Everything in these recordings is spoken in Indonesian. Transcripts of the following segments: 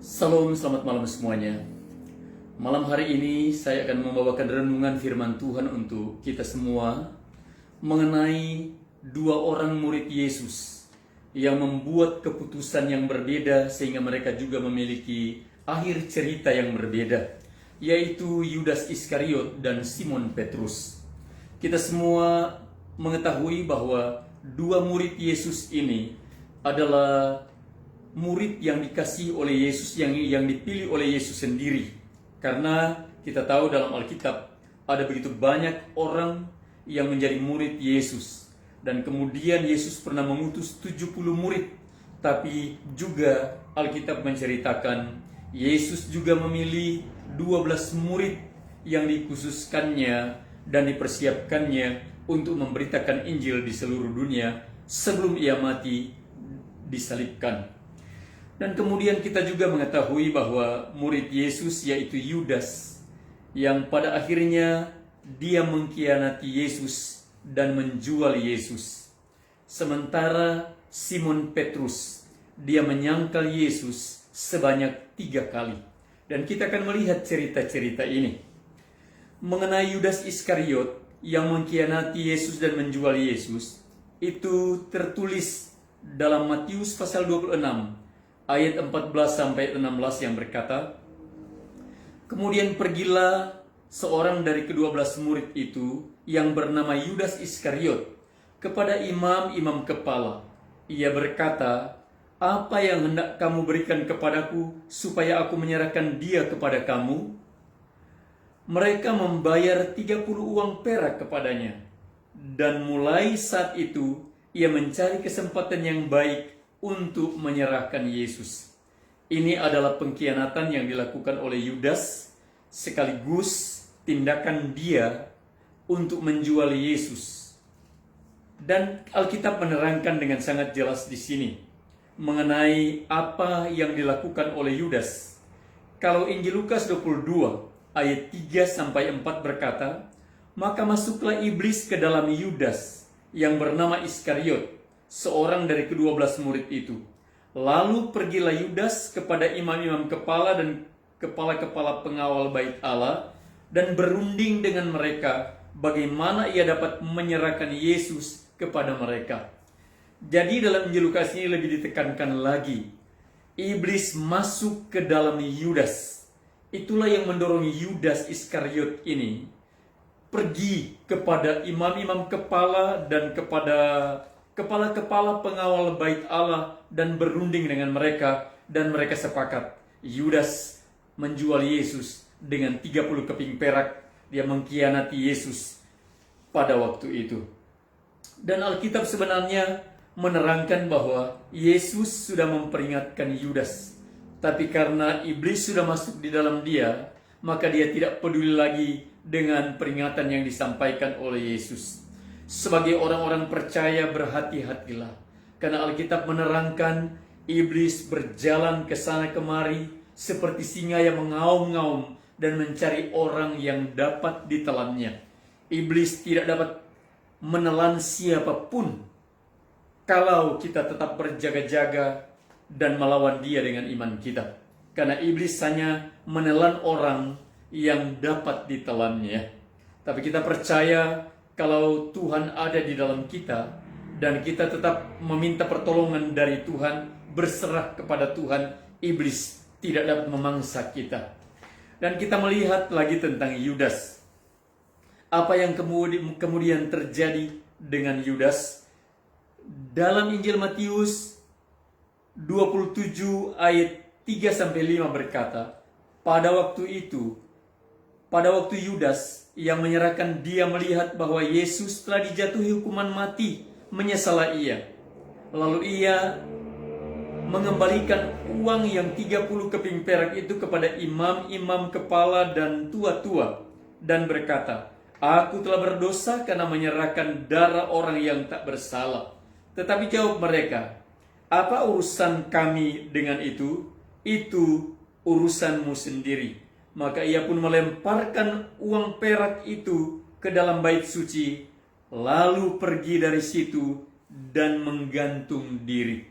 Salam, selamat malam semuanya. Malam hari ini saya akan membawakan renungan firman Tuhan untuk kita semua mengenai dua orang murid Yesus yang membuat keputusan yang berbeda sehingga mereka juga memiliki akhir cerita yang berbeda, yaitu Yudas Iskariot dan Simon Petrus. Kita semua mengetahui bahwa dua murid Yesus ini adalah murid yang dikasihi oleh Yesus, yang dipilih oleh Yesus sendiri. Karena kita tahu dalam Alkitab ada begitu banyak orang yang menjadi murid Yesus. Dan kemudian Yesus pernah mengutus 70 murid. Tapi juga Alkitab menceritakan Yesus juga memilih 12 murid yang dikhususkannya dan dipersiapkannya untuk memberitakan Injil di seluruh dunia sebelum ia mati disalibkan. Dan kemudian kita juga mengetahui bahwa murid Yesus yaitu Yudas yang pada akhirnya dia mengkhianati Yesus dan menjual Yesus. Sementara Simon Petrus dia menyangkal Yesus sebanyak 3 kali. Dan kita akan melihat cerita-cerita ini. Mengenai Yudas Iskariot yang mengkhianati Yesus dan menjual Yesus, itu tertulis dalam Matius pasal 26 ayat 14-16 yang berkata, "Kemudian pergilah seorang dari ke-12 murid itu yang bernama Yudas Iskariot kepada imam-imam kepala. Ia berkata, 'Apa yang hendak kamu berikan kepadaku supaya aku menyerahkan dia kepada kamu?' Mereka membayar 30 uang perak kepadanya. Dan mulai saat itu ia mencari kesempatan yang baik untuk menyerahkan Yesus." Ini adalah pengkhianatan yang dilakukan oleh Yudas, sekaligus tindakan dia untuk menjual Yesus. Dan Alkitab menerangkan dengan sangat jelas di sini mengenai apa yang dilakukan oleh Yudas. Kalau Injil Lukas 22 ayat 3-4 berkata, "Maka masuklah iblis ke dalam Yudas yang bernama Iskariot, seorang dari ke-12 murid itu. Lalu pergilah Yudas kepada imam-imam kepala dan kepala-kepala pengawal bait Allah dan berunding dengan mereka bagaimana ia dapat menyerahkan Yesus kepada mereka." Jadi dalam Injil Lukas ini lebih ditekankan lagi, iblis masuk ke dalam Yudas. Itulah yang mendorong Yudas Iskariot ini pergi kepada imam-imam kepala dan kepada kepala-kepala pengawal bait Allah dan berunding dengan mereka, dan mereka sepakat Yudas menjual Yesus dengan 30 keping perak. Dia mengkhianati Yesus pada waktu itu. Dan Alkitab sebenarnya menerangkan bahwa Yesus sudah memperingatkan Yudas, tapi karena iblis sudah masuk di dalam dia, maka dia tidak peduli lagi dengan peringatan yang disampaikan oleh Yesus. Sebagai orang-orang percaya, berhati-hatilah, karena Alkitab menerangkan iblis berjalan ke sana kemari seperti singa yang mengaum-ngaum dan mencari orang yang dapat ditelannya. Iblis tidak dapat menelan siapapun kalau kita tetap berjaga-jaga dan melawan dia dengan iman kita, karena iblis hanya menelan orang yang dapat ditelannya. Tapi kita percaya kalau Tuhan ada di dalam kita dan kita tetap meminta pertolongan dari Tuhan, berserah kepada Tuhan, iblis tidak dapat memangsa kita. Dan kita melihat lagi tentang Yudas. Apa yang kemudian terjadi dengan Yudas? Dalam Injil Matius 27 ayat 3-5 berkata, pada waktu Yudas yang menyerahkan dia melihat bahwa Yesus telah dijatuhi hukuman mati, menyesallah ia. Lalu ia mengembalikan uang yang 30 keping perak itu kepada imam-imam kepala dan tua-tua dan berkata, "Aku telah berdosa karena menyerahkan darah orang yang tak bersalah." Tetapi jawab mereka, "Apa urusan kami dengan itu? Itu urusanmu sendiri." Maka ia pun melemparkan uang perak itu ke dalam bait suci, lalu pergi dari situ dan menggantung diri.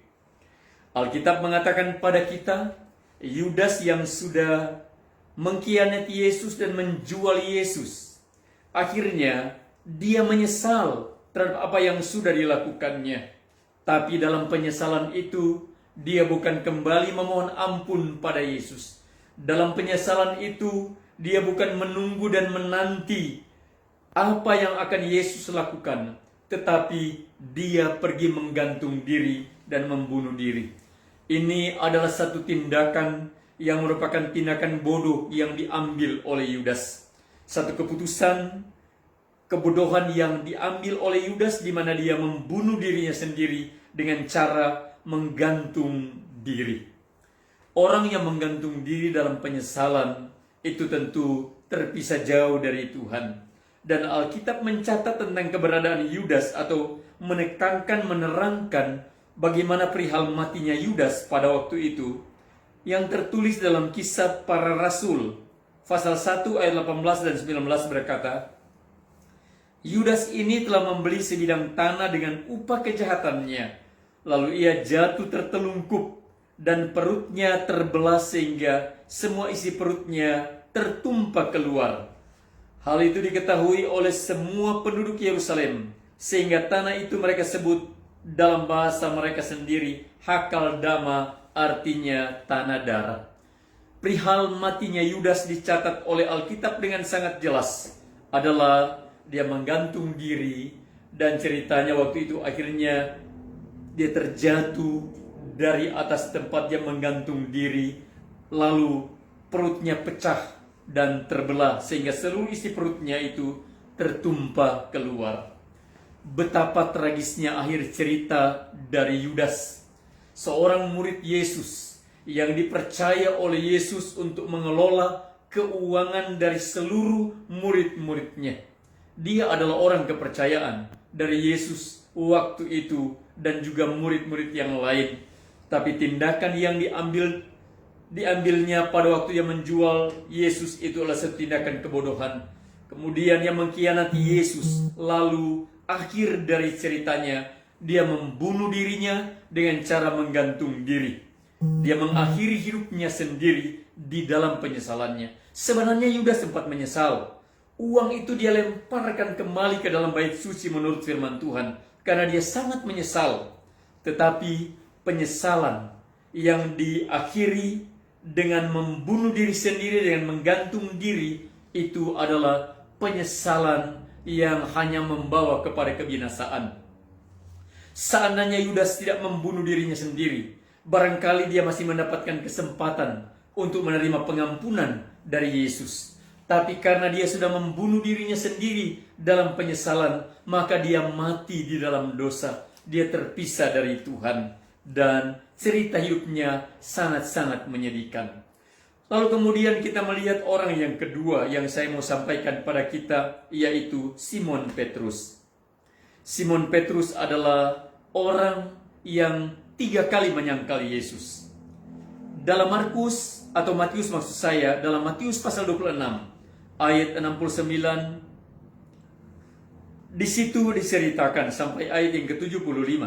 Alkitab mengatakan pada kita Yudas yang sudah mengkhianati Yesus dan menjual Yesus, akhirnya dia menyesal terhadap apa yang sudah dilakukannya. Tapi dalam penyesalan itu, dia bukan kembali memohon ampun pada Yesus. Dalam penyesalan itu, dia bukan menunggu dan menanti apa yang akan Yesus lakukan, tetapi dia pergi menggantung diri dan membunuh diri. Ini adalah satu tindakan yang merupakan tindakan bodoh yang diambil oleh Yudas. Satu keputusan kebodohan yang diambil oleh Yudas, di mana dia membunuh dirinya sendiri dengan cara menggantung diri. Orang yang menggantung diri dalam penyesalan itu tentu terpisah jauh dari Tuhan. Dan Alkitab mencatat tentang keberadaan Yudas, atau menerangkan bagaimana perihal matinya Yudas pada waktu itu, yang tertulis dalam Kisah Para Rasul pasal 1 ayat 18 dan 19 berkata, Yudas ini telah membeli sebidang tanah dengan upah kejahatannya, lalu ia jatuh tertelungkup dan perutnya terbelah sehingga semua isi perutnya tertumpah keluar. Hal itu diketahui oleh semua penduduk Yerusalem, sehingga tanah itu mereka sebut dalam bahasa mereka sendiri Hakal Dama, artinya tanah darah. Perihal matinya Yudas dicatat oleh Alkitab dengan sangat jelas, adalah dia menggantung diri, dan ceritanya waktu itu akhirnya dia terjatuh dari atas tempat dia menggantung diri, lalu perutnya pecah dan terbelah sehingga seluruh isi perutnya itu tertumpah keluar. Betapa tragisnya akhir cerita dari Yudas, seorang murid Yesus yang dipercaya oleh Yesus untuk mengelola keuangan dari seluruh murid-muridnya. Dia adalah orang kepercayaan dari Yesus waktu itu dan juga murid-murid yang lain. Tapi tindakan yang diambilnya pada waktu ia menjual Yesus itu adalah satu tindakan kebodohan. Kemudian ia mengkhianati Yesus. Lalu akhir dari ceritanya, dia membunuh dirinya dengan cara menggantung diri. Dia mengakhiri hidupnya sendiri di dalam penyesalannya. Sebenarnya Yudas sempat menyesal. Uang itu dia lemparkan kembali ke dalam bait suci menurut firman Tuhan, karena dia sangat menyesal. Tetapi penyesalan yang diakhiri dengan membunuh diri sendiri, dengan menggantung diri, itu adalah penyesalan yang hanya membawa kepada kebinasaan. Seandainya Yudas tidak membunuh dirinya sendiri, barangkali dia masih mendapatkan kesempatan untuk menerima pengampunan dari Yesus. Tapi karena dia sudah membunuh dirinya sendiri dalam penyesalan, maka dia mati di dalam dosa. Dia terpisah dari Tuhan, dan cerita hidupnya sangat-sangat menyedihkan. Lalu kemudian kita melihat orang yang kedua yang saya mau sampaikan pada kita, yaitu Simon Petrus. Simon Petrus adalah orang yang 3 kali menyangkal Yesus. Dalam Markus atau Matius maksud saya, dalam Matius pasal 26 ayat 69, di situ diceritakan sampai ayat yang ke-75.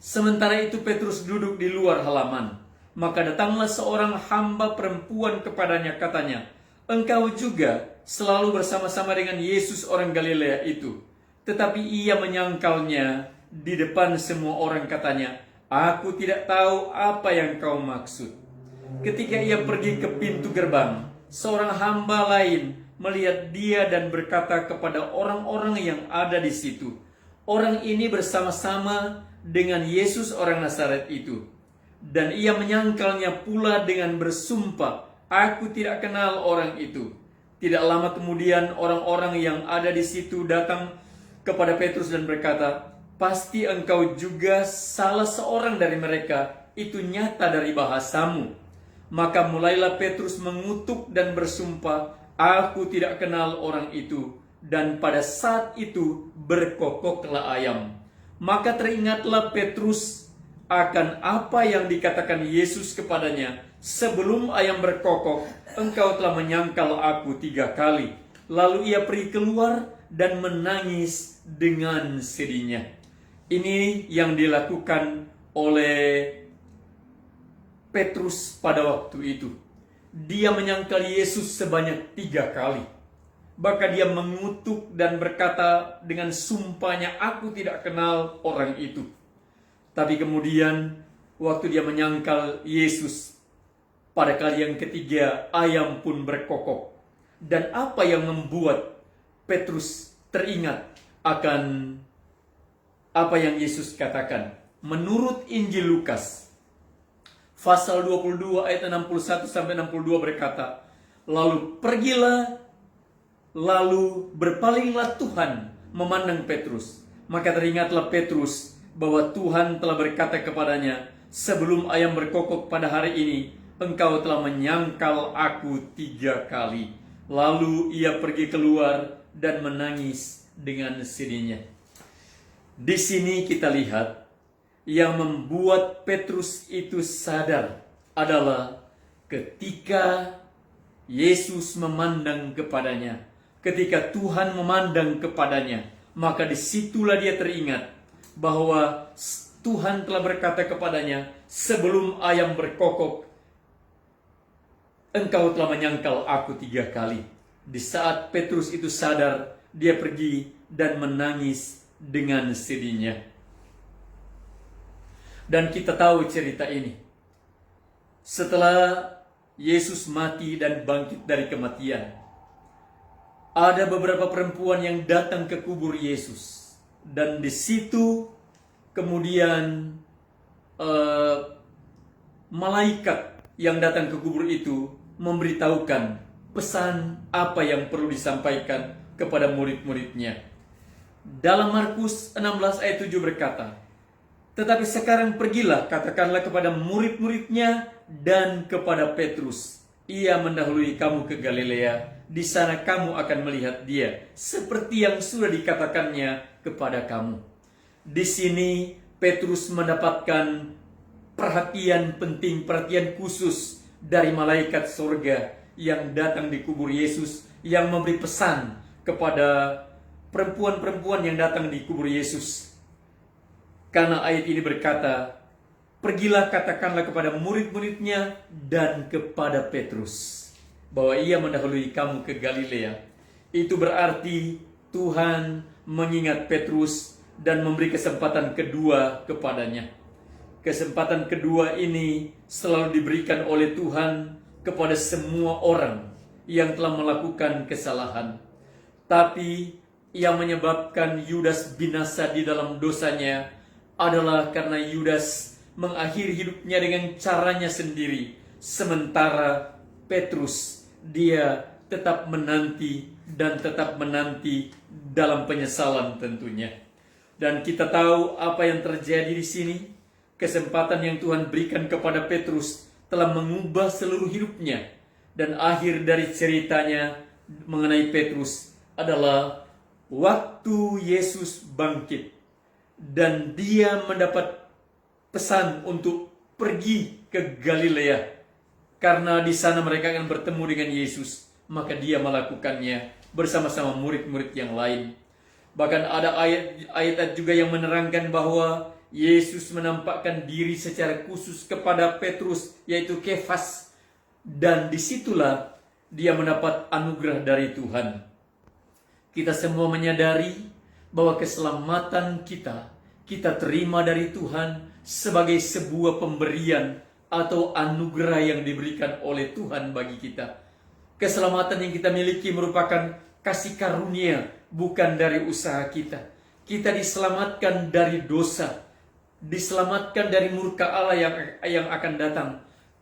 Sementara itu Petrus duduk di luar halaman. Maka datanglah seorang hamba perempuan kepadanya, katanya, "Engkau juga selalu bersama-sama dengan Yesus orang Galilea itu." Tetapi ia menyangkalnya di depan semua orang, katanya, "Aku tidak tahu apa yang kau maksud." Ketika ia pergi ke pintu gerbang, seorang hamba lain melihat dia dan berkata kepada orang-orang yang ada di situ, "Orang ini bersama-sama dengan Yesus orang Nazaret itu." Dan ia menyangkalnya pula dengan bersumpah, "Aku tidak kenal orang itu." Tidak lama kemudian orang-orang yang ada di situ datang kepada Petrus dan berkata, "Pasti engkau juga salah seorang dari mereka, itu nyata dari bahasamu." Maka mulailah Petrus mengutuk dan bersumpah, "Aku tidak kenal orang itu." Dan pada saat itu berkokoklah ayam. Maka teringatlah Petrus akan apa yang dikatakan Yesus kepadanya, "Sebelum ayam berkokok, engkau telah menyangkal aku 3 kali." Lalu ia pergi keluar dan menangis dengan sedihnya. Ini yang dilakukan oleh Petrus pada waktu itu. Dia menyangkal Yesus sebanyak 3 kali. Bahkan dia mengutuk dan berkata dengan sumpahnya, "Aku tidak kenal orang itu." Tapi kemudian waktu dia menyangkal Yesus, pada kali yang ketiga ayam pun berkokok. Dan apa yang membuat Petrus teringat akan apa yang Yesus katakan? Menurut Injil Lukas pasal 22 ayat 61 sampai 62 berkata, "Lalu pergilah, lalu berpalinglah Tuhan memandang Petrus. Maka teringatlah Petrus bahwa Tuhan telah berkata kepadanya, 'Sebelum ayam berkokok pada hari ini, engkau telah menyangkal aku 3 kali.' Lalu ia pergi keluar dan menangis dengan sedihnya." Di sini kita lihat yang membuat Petrus itu sadar adalah ketika Yesus memandang kepadanya, ketika Tuhan memandang kepadanya, maka disitulah dia teringat bahwa Tuhan telah berkata kepadanya, "Sebelum ayam berkokok, engkau telah menyangkal aku 3 kali." Di saat Petrus itu sadar, dia pergi dan menangis dengan sedihnya. Dan kita tahu cerita ini. Setelah Yesus mati dan bangkit dari kematian, ada beberapa perempuan yang datang ke kubur Yesus. Dan di situ kemudian malaikat yang datang ke kubur itu memberitahukan pesan apa yang perlu disampaikan kepada murid-muridnya. Dalam Markus 16 ayat 7 berkata, "Tetapi sekarang pergilah, katakanlah kepada murid-muridnya dan kepada Petrus, ia mendahului kamu ke Galilea, di sana kamu akan melihat dia, seperti yang sudah dikatakannya kepada kamu." Di sini Petrus mendapatkan perhatian penting, perhatian khusus dari malaikat surga yang datang di kubur Yesus, yang memberi pesan kepada perempuan-perempuan yang datang di kubur Yesus. Karena ayat ini berkata, "Pergilah, katakanlah kepada murid-muridnya dan kepada Petrus bahwa ia mendahului kamu ke Galilea." Itu berarti Tuhan mengingat Petrus dan memberi kesempatan kedua kepadanya. Kesempatan kedua ini selalu diberikan oleh Tuhan kepada semua orang yang telah melakukan kesalahan. Tapi yang menyebabkan Yudas binasa di dalam dosanya adalah karena Yudas mengakhiri hidupnya dengan caranya sendiri, sementara Petrus dia tetap menanti dan tetap menanti dalam penyesalan tentunya. Dan kita tahu apa yang terjadi di sini. Kesempatan yang Tuhan berikan kepada Petrus telah mengubah seluruh hidupnya. Dan akhir dari ceritanya mengenai Petrus adalah waktu Yesus bangkit dan dia mendapat pesan untuk pergi ke Galilea, karena di sana mereka akan bertemu dengan Yesus. Maka dia melakukannya bersama-sama murid-murid yang lain. Bahkan ada ayat-ayat juga yang menerangkan bahwa Yesus menampakkan diri secara khusus kepada Petrus, yaitu Kefas, dan disitulah dia mendapat anugerah dari Tuhan. Kita semua menyadari bahwa keselamatan kita terima dari Tuhan sebagai sebuah pemberian atau anugerah yang diberikan oleh Tuhan bagi kita. Keselamatan yang kita miliki merupakan kasih karunia, bukan dari usaha kita. Kita diselamatkan dari dosa, diselamatkan dari murka Allah yang akan datang,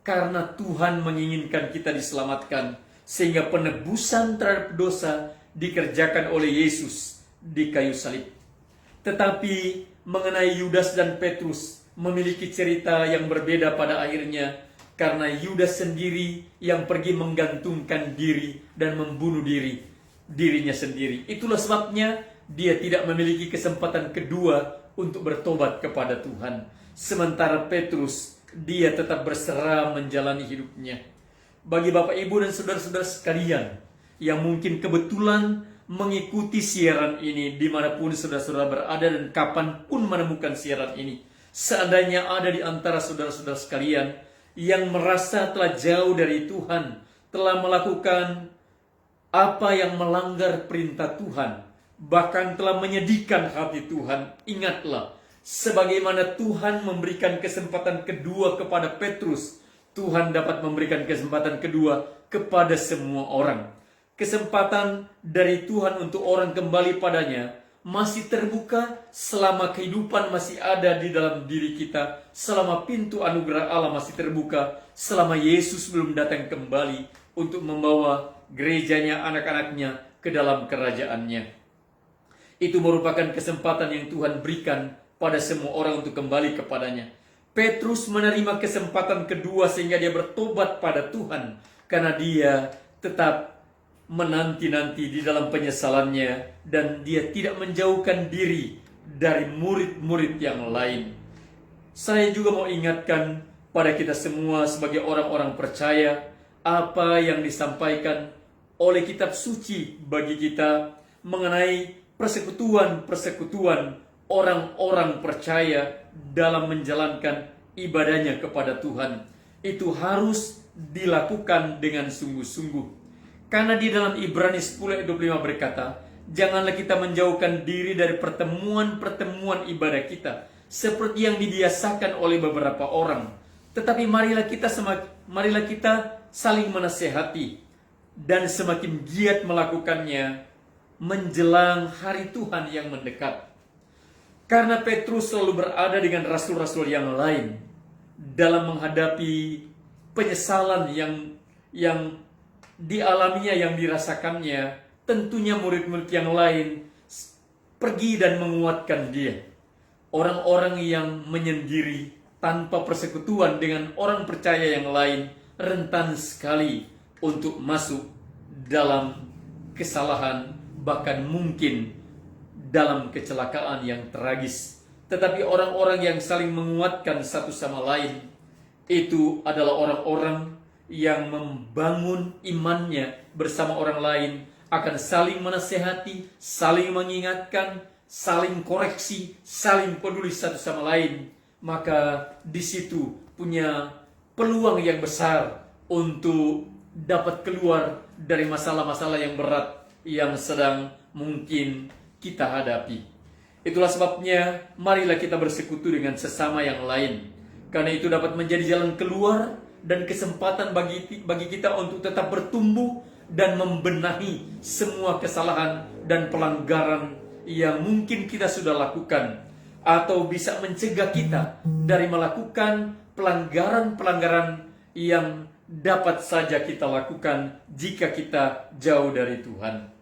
karena Tuhan menginginkan kita diselamatkan, sehingga penebusan terhadap dosa dikerjakan oleh Yesus di kayu salib. Tetapi mengenai Yudas dan Petrus memiliki cerita yang berbeda pada akhirnya, karena Yudas sendiri yang pergi menggantungkan diri dan membunuh dirinya sendiri. Itulah sebabnya dia tidak memiliki kesempatan kedua untuk bertobat kepada Tuhan. Sementara Petrus, dia tetap berserah menjalani hidupnya. Bagi Bapak, Ibu, dan saudara-saudara sekalian yang mungkin kebetulan mengikuti siaran ini dimanapun saudara-saudara berada dan kapanpun menemukan siaran ini, seandainya ada di antara saudara-saudara sekalian yang merasa telah jauh dari Tuhan, telah melakukan apa yang melanggar perintah Tuhan, bahkan telah menyedihkan hati Tuhan, ingatlah, sebagaimana Tuhan memberikan kesempatan kedua kepada Petrus, Tuhan dapat memberikan kesempatan kedua kepada semua orang. Kesempatan dari Tuhan untuk orang kembali padanya masih terbuka selama kehidupan masih ada di dalam diri kita, selama pintu anugerah Allah masih terbuka, selama Yesus belum datang kembali untuk membawa gerejanya, anak-anaknya ke dalam kerajaannya. Itu merupakan kesempatan yang Tuhan berikan pada semua orang untuk kembali kepadanya. Petrus menerima kesempatan kedua sehingga dia bertobat pada Tuhan, karena dia tetap menanti-nanti di dalam penyesalannya, dan dia tidak menjauhkan diri dari murid-murid yang lain. Saya juga mau ingatkan pada kita semua sebagai orang-orang percaya, apa yang disampaikan oleh kitab suci bagi kita mengenai persekutuan-persekutuan orang-orang percaya dalam menjalankan ibadahnya kepada Tuhan. Itu harus dilakukan dengan sungguh-sungguh. Karena di dalam Ibrani 10 ayat 25 berkata, janganlah kita menjauhkan diri dari pertemuan-pertemuan ibadah kita, seperti yang dibiasakan oleh beberapa orang. Tetapi marilah kita saling menasehati, dan semakin giat melakukannya menjelang hari Tuhan yang mendekat. Karena Petrus selalu berada dengan rasul-rasul yang lain dalam menghadapi penyesalan yang dialaminya, yang dirasakannya, tentunya murid-murid yang lain pergi dan menguatkan dia. Orang-orang yang menyendiri tanpa persekutuan dengan orang percaya yang lain rentan sekali untuk masuk dalam kesalahan, bahkan mungkin dalam kecelakaan yang tragis. Tetapi orang-orang yang saling menguatkan satu sama lain, itu adalah orang-orang yang membangun imannya bersama orang lain, akan saling menasehati, saling mengingatkan, saling koreksi, saling peduli satu sama lain. Maka di situ punya peluang yang besar untuk dapat keluar dari masalah-masalah yang berat yang sedang mungkin kita hadapi. Itulah sebabnya marilah kita bersekutu dengan sesama yang lain, karena itu dapat menjadi jalan keluar dan kesempatan bagi kita untuk tetap bertumbuh dan membenahi semua kesalahan dan pelanggaran yang mungkin kita sudah lakukan, atau bisa mencegah kita dari melakukan pelanggaran-pelanggaran yang dapat saja kita lakukan jika kita jauh dari Tuhan.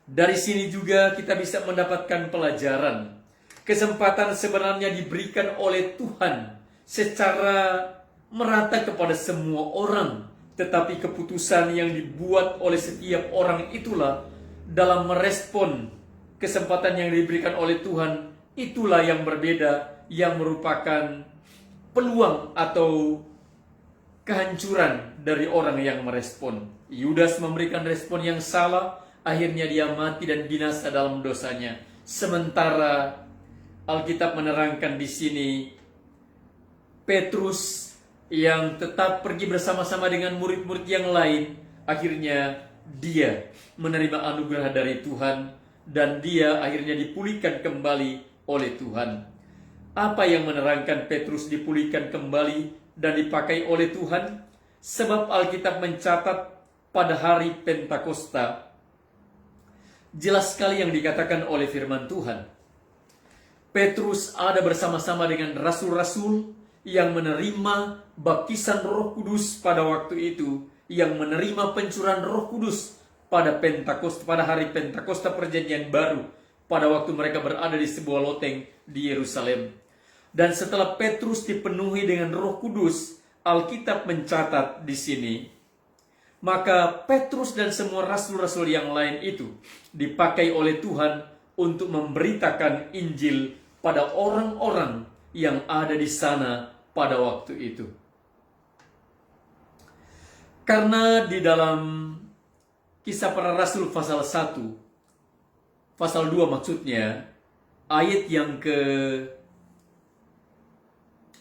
Dari sini juga kita bisa mendapatkan pelajaran. Kesempatan sebenarnya diberikan oleh Tuhan secara merata kepada semua orang, tetapi keputusan yang dibuat oleh setiap orang itulah dalam merespon kesempatan yang diberikan oleh Tuhan, itulah yang berbeda, yang merupakan peluang atau kehancuran dari orang yang merespon. Yudas memberikan respon yang salah, akhirnya dia mati dan binasa dalam dosanya. Sementara Alkitab menerangkan di sini Petrus yang tetap pergi bersama-sama dengan murid-murid yang lain, akhirnya dia menerima anugerah dari Tuhan dan dia akhirnya dipulihkan kembali oleh Tuhan. Apa yang menerangkan Petrus dipulihkan kembali dan dipakai oleh Tuhan? Sebab Alkitab mencatat pada hari Pentakosta, jelas sekali yang dikatakan oleh firman Tuhan. Petrus ada bersama-sama dengan rasul-rasul yang menerima baptisan Roh Kudus pada waktu itu, yang menerima pencurahan Roh Kudus pada Pentakosta, pada hari Pentakosta Perjanjian Baru, pada waktu mereka berada di sebuah loteng di Yerusalem. Dan setelah Petrus dipenuhi dengan Roh Kudus, Alkitab mencatat di sini, maka Petrus dan semua rasul-rasul yang lain itu dipakai oleh Tuhan untuk memberitakan Injil pada orang-orang yang ada di sana pada waktu itu. Karena di dalam Kisah Para Rasul pasal 1, pasal 2 maksudnya, ayat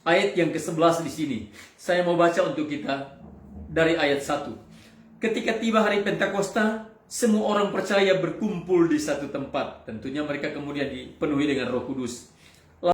ayat yang ke-11 di sini. Saya mau baca untuk kita dari ayat 1. Ketika tiba hari Pentakosta, semua orang percaya berkumpul di satu tempat. Tentunya mereka kemudian dipenuhi dengan Roh Kudus.